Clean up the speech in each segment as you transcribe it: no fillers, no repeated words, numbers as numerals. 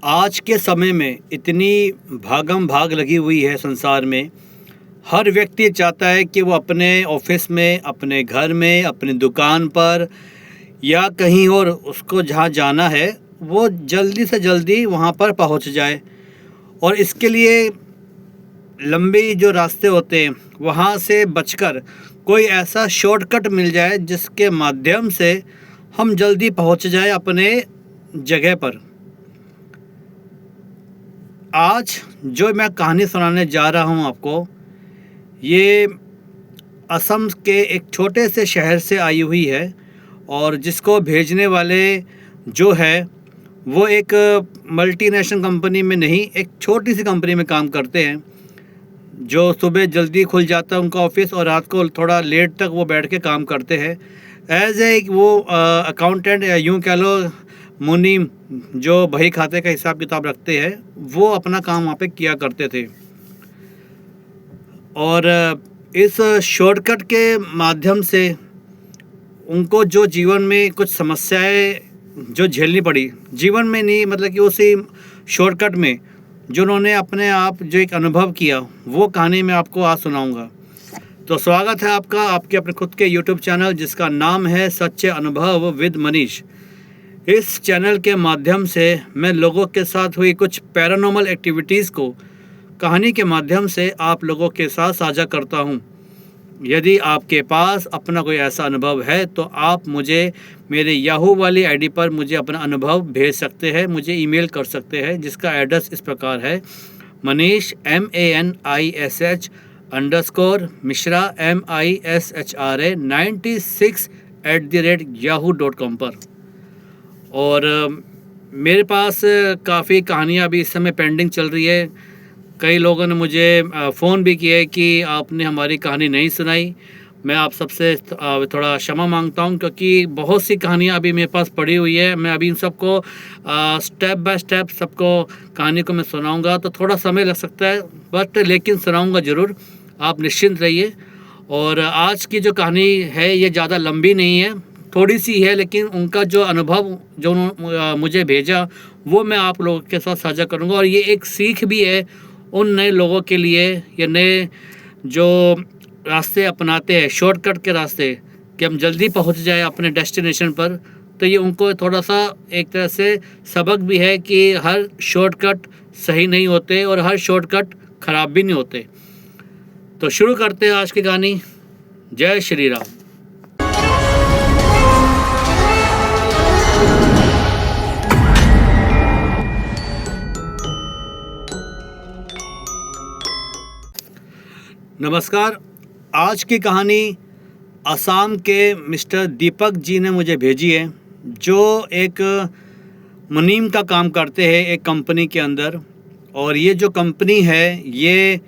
आज के समय में इतनी भागम भाग लगी हुई है संसार में। हर व्यक्ति चाहता है कि वो अपने ऑफिस में, अपने घर में, अपनी दुकान पर या कहीं और उसको जहाँ जाना है वो जल्दी से जल्दी वहाँ पर पहुँच जाए। और इसके लिए लंबे जो रास्ते होते हैं वहाँ से बचकर कोई ऐसा शॉर्टकट मिल जाए जिसके माध्यम से हम जल्दी पहुँच जाए अपने जगह पर। आज जो मैं कहानी सुनाने जा रहा हूँ आपको, ये असम के एक छोटे से शहर से आई हुई है और जिसको भेजने वाले जो है वो एक मल्टीनेशनल कंपनी में नहीं, एक छोटी सी कंपनी में काम करते हैं। जो सुबह जल्दी खुल जाता है उनका ऑफिस और रात को थोड़ा लेट तक वो बैठ के काम करते हैं एज ए वो अकाउंटेंट, या यूँ कह लो मुनीम, जो बही खाते का हिसाब किताब रखते हैं, वो अपना काम वहाँ पे किया करते थे। और इस शॉर्टकट के माध्यम से उनको जो जीवन में कुछ समस्याएं जो झेलनी पड़ी, जीवन में नहीं मतलब कि उसी शॉर्टकट में जो उन्होंने अपने आप जो एक अनुभव किया, वो कहानी मैं आपको आज सुनाऊंगा। तो स्वागत है आपका आपके अपने खुद के यूट्यूब चैनल जिसका नाम है सच्चे अनुभव विद मनीष। इस चैनल के माध्यम से मैं लोगों के साथ हुई कुछ पैरानॉर्मल एक्टिविटीज़ को कहानी के माध्यम से आप लोगों के साथ साझा करता हूं। यदि आपके पास अपना कोई ऐसा अनुभव है तो आप मुझे मेरे याहू वाली आईडी पर मुझे अपना अनुभव भेज सकते हैं, मुझे ईमेल कर सकते हैं, जिसका एड्रेस इस प्रकार है manish manish_mishra mishra 96@yahoo.com पर। और मेरे पास काफ़ी कहानियाँ अभी इस समय पेंडिंग चल रही है। कई लोगों ने मुझे फ़ोन भी किया है कि आपने हमारी कहानी नहीं सुनाई। मैं आप सबसे थोड़ा क्षमा मांगता हूं क्योंकि बहुत सी कहानियाँ अभी मेरे पास पड़ी हुई है। मैं अभी इन सबको स्टेप बाय स्टेप सबको कहानी को मैं सुनाऊंगा तो थोड़ा समय लग सकता है, बट लेकिन सुनाऊंगा ज़रूर, आप निश्चिंत रहिए। और आज की जो कहानी है ये ज़्यादा लंबी नहीं है, थोड़ी सी है, लेकिन उनका जो अनुभव जो मुझे भेजा वो मैं आप लोगों के साथ साझा करूंगा। और ये एक सीख भी है उन नए लोगों के लिए, या नए जो रास्ते अपनाते हैं, शॉर्टकट के रास्ते, कि हम जल्दी पहुंच जाए अपने डेस्टिनेशन पर। तो ये उनको थोड़ा सा एक तरह से सबक भी है कि हर शॉर्टकट सही नहीं होते और हर शॉर्टकट ख़राब भी नहीं होते। तो शुरू करते हैं आज की कहानी। जय श्री राम। नमस्कार। आज की कहानी असम के मिस्टर दीपक जी ने मुझे भेजी है, जो एक मुनीम का काम करते हैं एक कंपनी के अंदर। और ये जो कंपनी है ये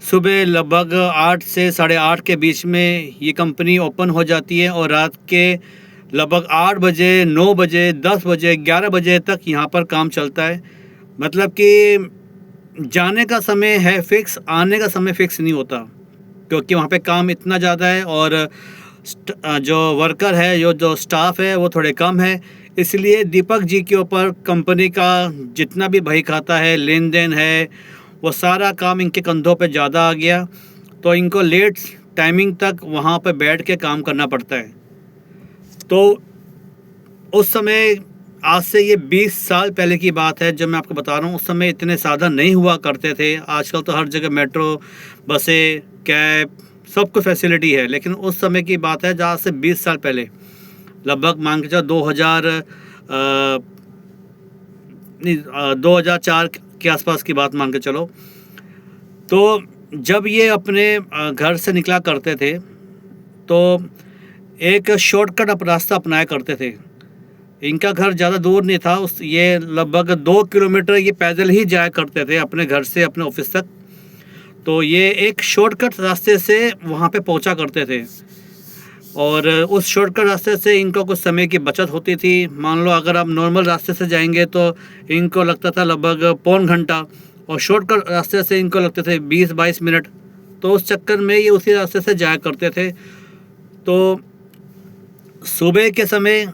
सुबह लगभग 8 से 8:30 के बीच में ये कंपनी ओपन हो जाती है और रात के लगभग 8 बजे, 9 बजे, 10 बजे, 11 बजे तक यहाँ पर काम चलता है। मतलब कि जाने का समय है फिक्स, आने का समय फिक्स नहीं होता, क्योंकि वहाँ पे काम इतना ज़्यादा है और जो वर्कर है, जो स्टाफ है वो थोड़े कम है। इसलिए दीपक जी के ऊपर कंपनी का जितना भी बही खाता है, लेन देन है, वो सारा काम इनके कंधों पे ज़्यादा आ गया। तो इनको लेट टाइमिंग तक वहाँ पे बैठ के काम करना पड़ता है। तो उस समय, आज से ये 20 साल पहले की बात है जब मैं आपको बता रहा हूँ, उस समय इतने साधन नहीं हुआ करते थे। आजकल तो हर जगह मेट्रो, बसें, कैब, सब कुछ फैसिलिटी है, लेकिन उस समय की बात है जहाँ से 20 साल पहले, लगभग मान के चलो 2004 के आसपास की बात मान के चलो। तो जब ये अपने घर से निकला करते थे तो एक शॉर्टकट रास्ता अपनाया करते थे। इनका घर ज़्यादा दूर नहीं था, ये लगभग 2 किलोमीटर ये पैदल ही जाया करते थे अपने घर से अपने ऑफिस तक। तो ये एक शॉर्टकट रास्ते से वहाँ पे पहुँचा करते थे और उस शॉर्टकट रास्ते से इनको कुछ समय की बचत होती थी। मान लो अगर आप नॉर्मल रास्ते से जाएंगे तो इनको लगता था लगभग पौन घंटा, और शॉर्टकट रास्ते से इनको लगते थे 20-22 मिनट। तो उस चक्कर में ये उसी रास्ते से जाया करते थे। तो सुबह के समय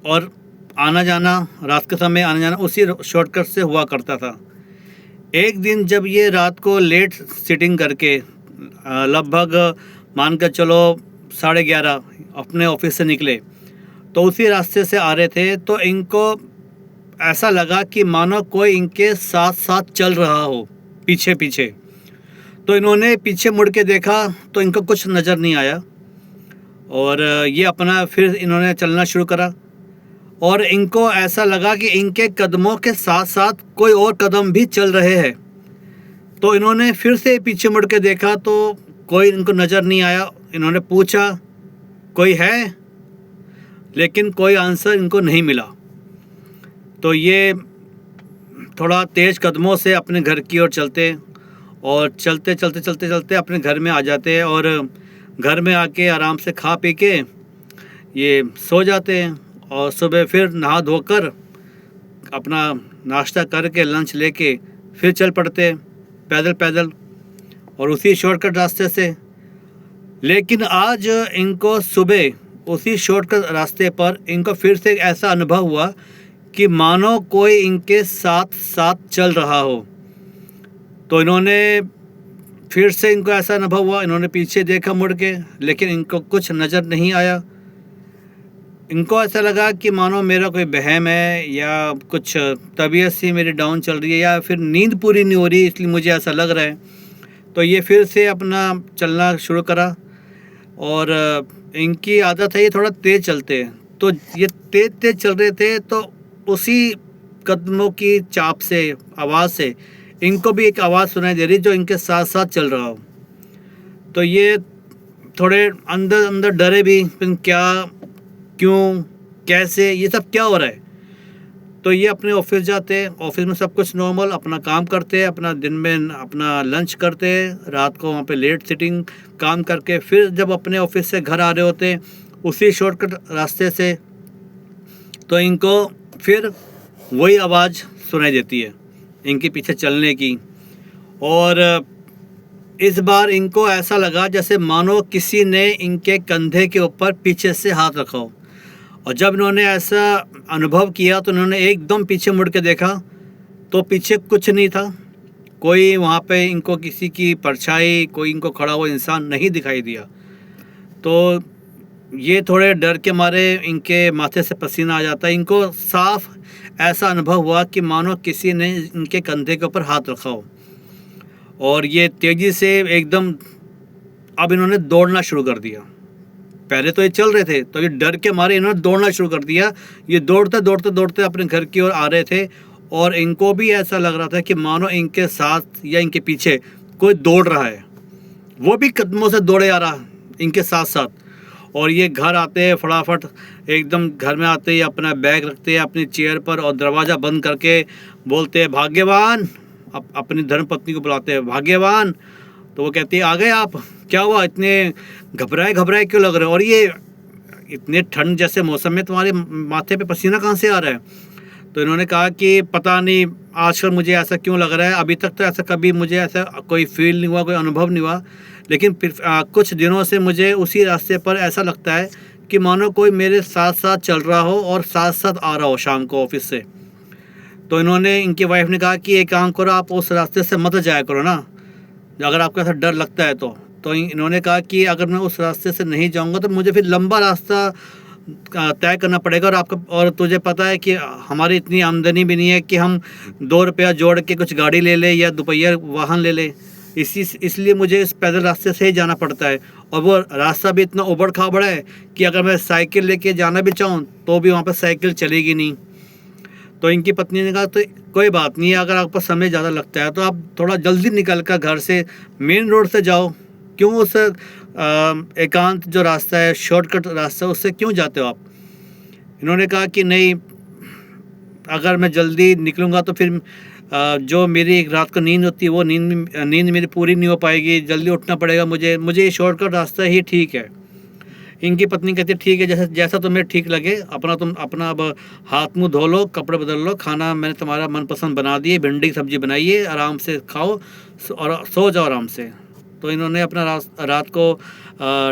और आना जाना, रात के समय आना जाना उसी शॉर्टकट से हुआ करता था। एक दिन जब ये रात को लेट सिटिंग करके लगभग मान कर चलो 11:30 अपने ऑफिस से निकले, तो उसी रास्ते से आ रहे थे, तो इनको ऐसा लगा कि मानो कोई इनके साथ साथ चल रहा हो पीछे पीछे। तो इन्होंने पीछे मुड़ के देखा तो इनको कुछ नज़र नहीं आया, और ये अपना फिर इन्होंने चलना शुरू करा, और इनको ऐसा लगा कि इनके कदमों के साथ साथ कोई और कदम भी चल रहे हैं। तो इन्होंने फिर से पीछे मुड़ के देखा तो कोई इनको नज़र नहीं आया। इन्होंने पूछा कोई है, लेकिन कोई आंसर इनको नहीं मिला। तो ये थोड़ा तेज़ कदमों से अपने घर की ओर चलते, और चलते चलते चलते चलते अपने घर में आ जाते हैं, और घर में आके आराम से खा पी के ये सो जाते हैं, और सुबह फिर नहा धोकर अपना नाश्ता करके लंच लेके फिर चल पड़ते हैं पैदल पैदल, और उसी शॉर्टकट रास्ते से। लेकिन आज इनको सुबह उसी शॉर्टकट रास्ते पर इनको फिर से ऐसा अनुभव हुआ कि मानो कोई इनके साथ साथ चल रहा हो। तो इन्होंने फिर से इनको ऐसा अनुभव हुआ, इन्होंने पीछे देखा मुड़ के, लेकिन इनको कुछ नज़र नहीं आया। इनको ऐसा लगा कि मानो मेरा कोई वहम है, या कुछ तबीयत सी मेरी डाउन चल रही है, या फिर नींद पूरी नहीं हो रही इसलिए मुझे ऐसा लग रहा है। तो ये फिर से अपना चलना शुरू करा, और इनकी आदत है ये थोड़ा तेज़ चलते हैं। तो ये तेज़ तेज़ चल रहे थे, तो उसी कदमों की चाप से, आवाज़ से इनको भी एक आवाज़ सुनाई दे रही जो इनके साथ साथ चल रहा हो। तो ये थोड़े अंदर अंदर डरे भी, क्या, क्यों, कैसे, ये सब क्या हो रहा है। तो ये अपने ऑफिस जाते हैं, ऑफिस में सब कुछ नॉर्मल, अपना काम करते हैं, अपना दिन में अपना लंच करते हैं, रात को वहाँ पे लेट सिटिंग काम करके फिर जब अपने ऑफिस से घर आ रहे होते हैं उसी शॉर्टकट रास्ते से, तो इनको फिर वही आवाज़ सुनाई देती है इनके पीछे चलने की। और इस बार इनको ऐसा लगा जैसे मानो किसी ने इनके कंधे के ऊपर पीछे से हाथ रखा हो। और जब इन्होंने ऐसा अनुभव किया तो इन्होंने एकदम पीछे मुड़ के देखा, तो पीछे कुछ नहीं था, कोई वहाँ पे इनको किसी की परछाई, कोई इनको खड़ा हुआ इंसान नहीं दिखाई दिया। तो ये थोड़े डर के मारे इनके माथे से पसीना आ जाता है। इनको साफ ऐसा अनुभव हुआ कि मानो किसी ने इनके कंधे के ऊपर हाथ रखा हो, और ये तेज़ी से एकदम अब इन्होंने दौड़ना शुरू कर दिया। पहले तो ये चल रहे थे, तो ये डर के मारे इन्होंने दौड़ना शुरू कर दिया। ये दौड़ते दौड़ते दौड़ते अपने घर की ओर आ रहे थे, और इनको भी ऐसा लग रहा था कि मानो इनके साथ या इनके पीछे कोई दौड़ रहा है। वो भी कदमों से दौड़े आ रहा इनके साथ साथ। और ये घर आते हैं फटाफट, एकदम घर में आते ही अपना बैग रखते हैं अपनी चेयर पर, और दरवाज़ा बंद करके बोलते हैं भाग्यवान। अपनी धर्मपत्नी को बुलाते हैं भाग्यवान। तो वो कहती है आ गए आप, क्या हुआ, इतने घबराए घबराए क्यों लग रहे हो, और ये इतने ठंड जैसे मौसम में तुम्हारे माथे पे पसीना कहाँ से आ रहा है। तो इन्होंने कहा कि पता नहीं आजकल मुझे ऐसा क्यों लग रहा है, अभी तक तो ऐसा कभी मुझे ऐसा कोई फील नहीं हुआ, कोई अनुभव नहीं हुआ, लेकिन फिर कुछ दिनों से मुझे उसी रास्ते पर ऐसा लगता है कि मानो कोई मेरे साथ साथ चल रहा हो और साथ साथ आ रहा हो शाम को ऑफिस से। तो इन्होंने, इनकी वाइफ ने कहा कि एक काम करो, आप उस रास्ते से मत जाया करो ना, अगर आपको ऐसा डर लगता है तो इन्होंने कहा कि अगर मैं उस रास्ते से नहीं जाऊंगा तो मुझे फिर लंबा रास्ता तय करना पड़ेगा, और तुझे पता है कि हमारी इतनी आमदनी भी नहीं है कि हम 2 रुपया जोड़ के कुछ गाड़ी ले लें या दोपहिया वाहन ले लें। इसलिए मुझे इस पैदल रास्ते से ही जाना पड़ता है, और वो रास्ता भी इतना उबड़ खाबड़ है कि अगर मैं साइकिल लेके जाना भी चाहूँ तो भी वहाँ पर साइकिल चलेगी नहीं। तो इनकी पत्नी ने कहा तो कोई बात नहीं है, अगर आपको समय ज़्यादा लगता है तो आप थोड़ा जल्दी निकल कर घर से मेन रोड से जाओ, क्यों उस एकांत जो रास्ता है, शॉर्टकट रास्ता, उससे क्यों जाते हो आप। इन्होंने कहा कि नहीं, अगर मैं जल्दी निकलूँगा तो फिर जो मेरी एक रात को नींद होती है वो नींद मेरी पूरी नहीं हो पाएगी, जल्दी उठना पड़ेगा मुझे ये शॉर्टकट रास्ता ही ठीक है। इनकी पत्नी कहती है ठीक है, जैसा तुम्हें ठीक लगे, तुम अपना अब हाथ मुंह धो लो, कपड़े बदल लो, खाना मैंने तुम्हारा मनपसंद बना दिए, भिंडी की सब्जी बनाइए, आराम से खाओ और सो जाओ आराम से। तो इन्होंने अपना रात को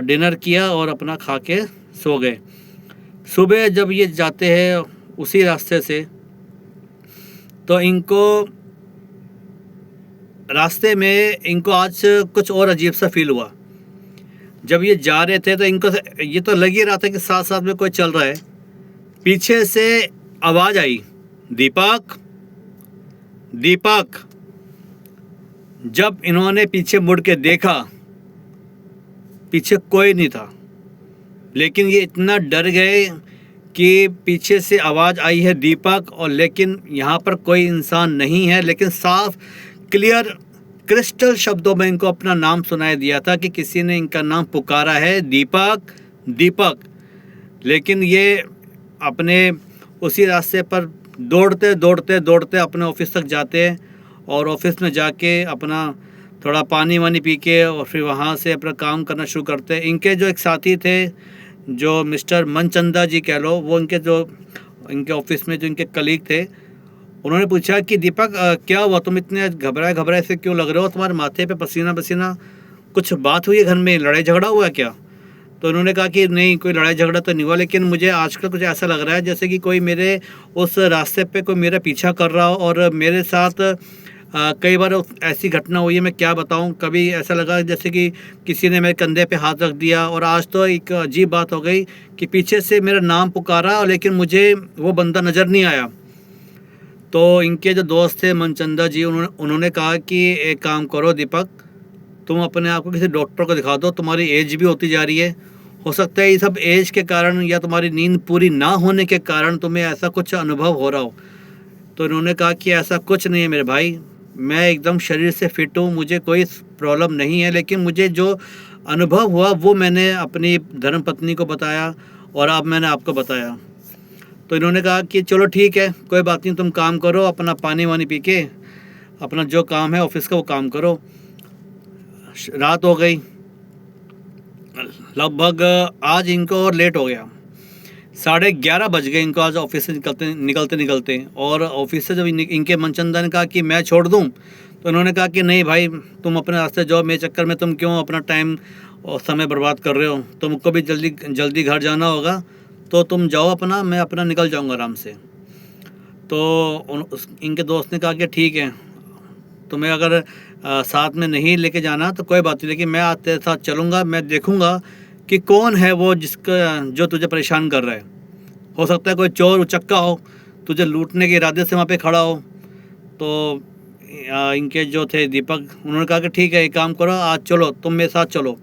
डिनर किया और अपना खा के सो गए। सुबह जब ये जाते हैं उसी रास्ते से। तो इनको रास्ते में इनको आज कुछ और अजीब सा फील हुआ। जब ये जा रहे थे तो इनको ये तो लग ही रहा था कि साथ साथ में कोई चल रहा है। पीछे से आवाज़ आई, दीपक, दीपक। जब इन्होंने पीछे मुड़ के देखा, पीछे कोई नहीं था, लेकिन ये इतना डर गए कि पीछे से आवाज़ आई है दीपक, और लेकिन यहाँ पर कोई इंसान नहीं है, लेकिन साफ क्लियर क्रिस्टल शब्दों में इनको अपना नाम सुनाई दिया था कि किसी ने इनका नाम पुकारा है, दीपक, दीपक। लेकिन ये अपने उसी रास्ते पर दौड़ते दौड़ते दौड़ते अपने ऑफिस तक जाते हैं, और ऑफिस में जाके अपना थोड़ा पानी वानी पी के और फिर वहाँ से अपना काम करना शुरू करते हैं। इनके जो एक साथी थे, जो मिस्टर मनचंदा जी कह लो, वो इनके ऑफिस में जो इनके कलीग थे, उन्होंने पूछा कि दीपक क्या हुआ, तुम इतने घबराए से क्यों लग रहे हो, तुम्हारे माथे पे पसीना पसीना, कुछ बात हुई है घर में, लड़ाई झगड़ा हुआ क्या? तो उन्होंने कहा कि नहीं, कोई लड़ाई झगड़ा तो नहीं हुआ, लेकिन मुझे आजकल कुछ ऐसा लग रहा है जैसे कि कोई मेरे उस रास्ते पे कोई मेरा पीछा कर रहा हो, और मेरे साथ कई बार ऐसी घटना हुई है, मैं क्या बताऊं। कभी ऐसा लगा जैसे कि किसी ने मेरे कंधे पे हाथ रख दिया, और आज तो एक अजीब बात हो गई कि पीछे से मेरा नाम पुकारा, लेकिन मुझे वो बंदा नज़र नहीं आया। तो इनके जो दोस्त थे मनचंदा जी, उन्होंने कहा कि एक काम करो दीपक, तुम अपने आप को किसी डॉक्टर को दिखा दो, तुम्हारी एज भी होती जा रही है, हो सकता है ये सब एज के कारण या तुम्हारी नींद पूरी ना होने के कारण तुम्हें ऐसा कुछ अनुभव हो रहा हो। तो इन्होंने कहा कि ऐसा कुछ नहीं है मेरे भाई, मैं एकदम शरीर से फिट हूँ, मुझे कोई प्रॉब्लम नहीं है, लेकिन मुझे जो अनुभव हुआ वो मैंने अपनी धर्मपत्नी को बताया, और अब मैंने आपको बताया। तो इन्होंने कहा कि चलो ठीक है, कोई बात नहीं, तुम काम करो, अपना पानी वानी पी के अपना जो काम है ऑफिस का वो काम करो। रात हो गई, लगभग आज इनको और लेट हो गया, 11:30 बज गए इनको आज ऑफिस से निकलते। और ऑफिस से जब इनके मनचंदा ने कहा कि मैं छोड़ दूं, तो इन्होंने कहा कि नहीं भाई, तुम अपने रास्ते जाओ, मेरे चक्कर में तुम क्यों अपना टाइम और समय बर्बाद कर रहे हो, तुमको भी जल्दी घर जाना होगा, तो तुम जाओ अपना, मैं अपना निकल जाऊंगा आराम से। तो इनके दोस्त ने कहा कि ठीक है, तुम्हें अगर साथ में नहीं लेके जाना तो कोई बात नहीं, लेकिन मैं तेरे साथ चलूँगा, मैं देखूँगा कि कौन है वो जो तुझे परेशान कर रहा है। हो सकता है कोई चोर उचक्का हो, तुझे लूटने के इरादे से वहाँ पे खड़ा हो। तो इनके जो थे दीपक, उन्होंने कहा कि ठीक है, एक काम करो, आज चलो, तुम मेरे साथ चलो।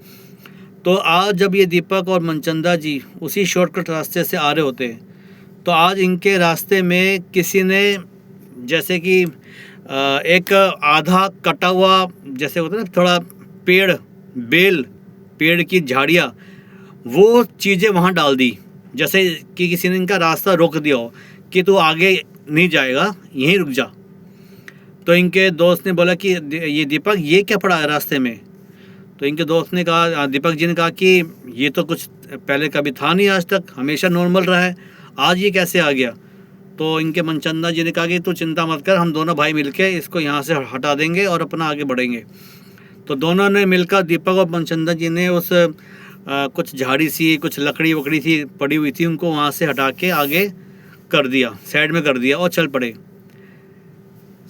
तो आज जब ये दीपक और मनचंदा जी उसी शॉर्टकट रास्ते से आ रहे होते, तो आज इनके रास्ते में किसी ने, जैसे कि एक आधा कटा हुआ, जैसे होता है ना थोड़ा पेड़ की झाड़ियाँ, वो चीज़ें वहाँ डाल दी, जैसे कि किसी ने इनका रास्ता रोक दिया हो कि तू आगे नहीं जाएगा, यहीं रुक जा। तो इनके दोस्त ने बोला कि ये दीपक, ये क्या पड़ा है रास्ते में? तो इनके दोस्त ने कहा, दीपक जी ने कहा कि ये तो कुछ पहले कभी था नहीं, आज तक हमेशा नॉर्मल रहा है, आज ये कैसे आ गया? तो इनके मनचंदा जी ने कहा कि तू चिंता मत कर, हम दोनों भाई मिलके इसको यहाँ से हटा देंगे और अपना आगे बढ़ेंगे। तो दोनों ने मिलकर, दीपक और मनचंदा जी ने उस कुछ झाड़ी सी, कुछ लकड़ी वकड़ी सी पड़ी हुई थी, उनको वहाँ से हटा के आगे कर दिया, साइड में कर दिया, और चल पड़े।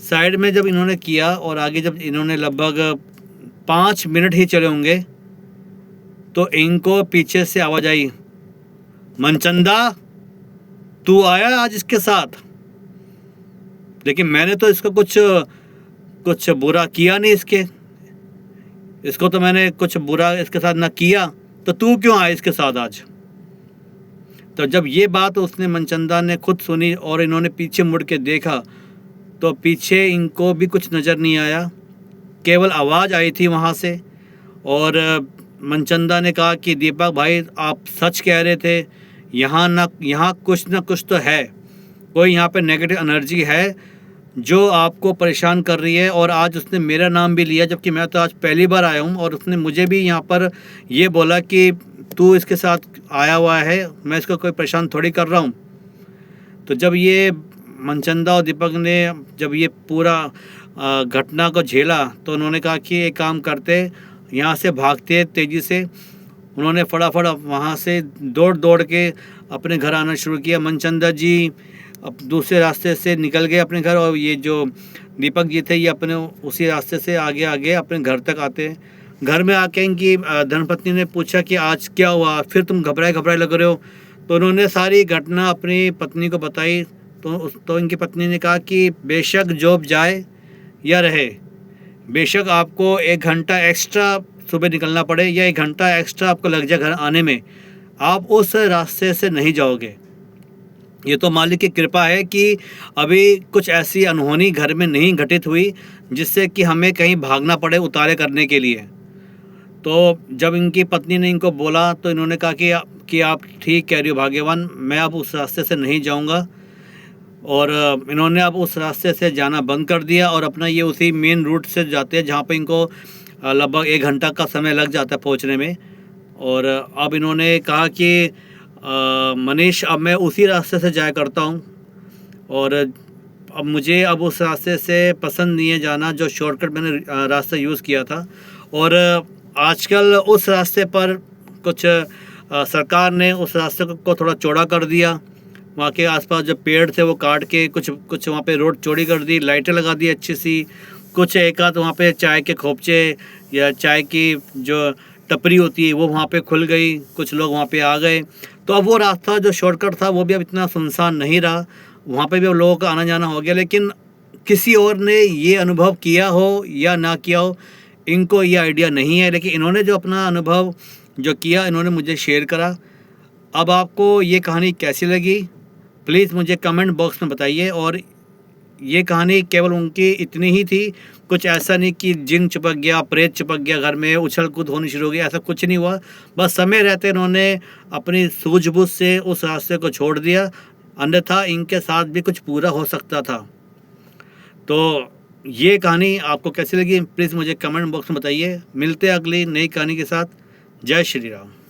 साइड में जब इन्होंने किया और आगे जब इन्होंने लगभग 5 मिनट ही चले होंगे, तो इनको पीछे से आवाज़ आई, मनचंदा, तू आया आज इसके साथ? लेकिन मैंने तो इसको कुछ बुरा किया नहीं, इसको तो मैंने कुछ बुरा इसके साथ ना किया, तो तू क्यों आया इसके साथ आज? तो जब ये बात उसने, मनचंदा ने खुद सुनी और इन्होंने पीछे मुड़ के देखा, तो पीछे इनको भी कुछ नज़र नहीं आया, केवल आवाज़ आई थी वहाँ से। और मनचंदा ने कहा कि दीपक भाई, आप सच कह रहे थे, यहाँ कुछ ना कुछ तो है, कोई यहाँ पे नेगेटिव एनर्जी है जो आपको परेशान कर रही है। और आज उसने मेरा नाम भी लिया, जबकि मैं तो आज पहली बार आया हूँ, और उसने मुझे भी यहाँ पर ये बोला कि तू इसके साथ आया हुआ है, मैं इसको कोई परेशान थोड़ी कर रहा हूँ। तो जब ये मनचंदा और दीपक ने जब ये पूरा घटना को झेला, तो उन्होंने कहा कि एक काम करते, यहाँ से भागते तेज़ी से। उन्होंने फटाफट वहाँ से दौड़ के अपने घर आना शुरू किया। मनचंदा जी अब दूसरे रास्ते से निकल गए अपने घर, और ये जो दीपक जी थे ये अपने उसी रास्ते से आगे आगे अपने घर तक आते हैं। घर में आके इनकी धर्मपत्नी ने पूछा कि आज क्या हुआ, फिर तुम घबराए लग रहे हो। तो उन्होंने सारी घटना अपनी पत्नी को बताई। तो इनकी पत्नी ने कहा कि बेशक जॉब जाए या रहे, बेशक आपको 1 घंटा एक्स्ट्रा सुबह निकलना पड़े या 1 घंटा एक्स्ट्रा आपको लग जाए घर आने में, आप उस रास्ते से नहीं जाओगे। ये तो मालिक की कृपा है कि अभी कुछ ऐसी अनहोनी घर में नहीं घटित हुई जिससे कि हमें कहीं भागना पड़े उतारे करने के लिए। तो जब इनकी पत्नी ने इनको बोला तो इन्होंने कहा कि आप ठीक कह रही हो भाग्यवान, मैं अब उस रास्ते से नहीं जाऊंगा। और इन्होंने अब उस रास्ते से जाना बंद कर दिया और अपना ये उसी मेन रूट से जाते हैं जहाँ पे इनको लगभग 1 घंटा का समय लग जाता है पहुँचने में। और अब इन्होंने कहा कि मनीष, अब मैं उसी रास्ते से जाया करता हूँ, और अब मुझे उस रास्ते से पसंद नहीं है जाना जो शॉर्टकट मैंने रास्ता यूज़ किया था। और आजकल उस रास्ते पर कुछ सरकार ने उस रास्ते को थोड़ा चौड़ा कर दिया। वहाँ के आसपास जो पेड़ थे वो काट के कुछ वहाँ पे रोड चौड़ी कर दी, लाइटें लगा दी अच्छी सी, कुछ एक आध वहाँ पे चाय के खोपचे या चाय की जो टपरी होती है वो वहाँ पे खुल गई, कुछ लोग वहाँ पे आ गए। तो अब वो रास्ता जो शॉर्टकट था वो भी अब इतना सुनसान नहीं रहा, वहाँ पे भी अब लोगों का आना जाना हो गया। लेकिन किसी और ने ये अनुभव किया हो या ना किया हो, इनको ये आइडिया नहीं है, लेकिन इन्होंने जो अपना अनुभव जो किया इन्होंने मुझे शेयर करा। अब आपको ये कहानी कैसी लगी प्लीज़ मुझे कमेंट बॉक्स में बताइए। और ये कहानी केवल उनकी इतनी ही थी, कुछ ऐसा नहीं कि जिन चिपक गया, प्रेत चिपक गया घर में, उछल कूद होनी शुरू हो गई, ऐसा कुछ नहीं हुआ। बस समय रहते इन्होंने अपनी सूझबूझ से उस रास्ते को छोड़ दिया, अन्यथा इनके साथ भी कुछ पूरा हो सकता था। तो ये कहानी आपको कैसी लगी प्लीज़ मुझे कमेंट बॉक्स में बताइए। मिलते हैं अगली नई कहानी के साथ। जय श्री राम।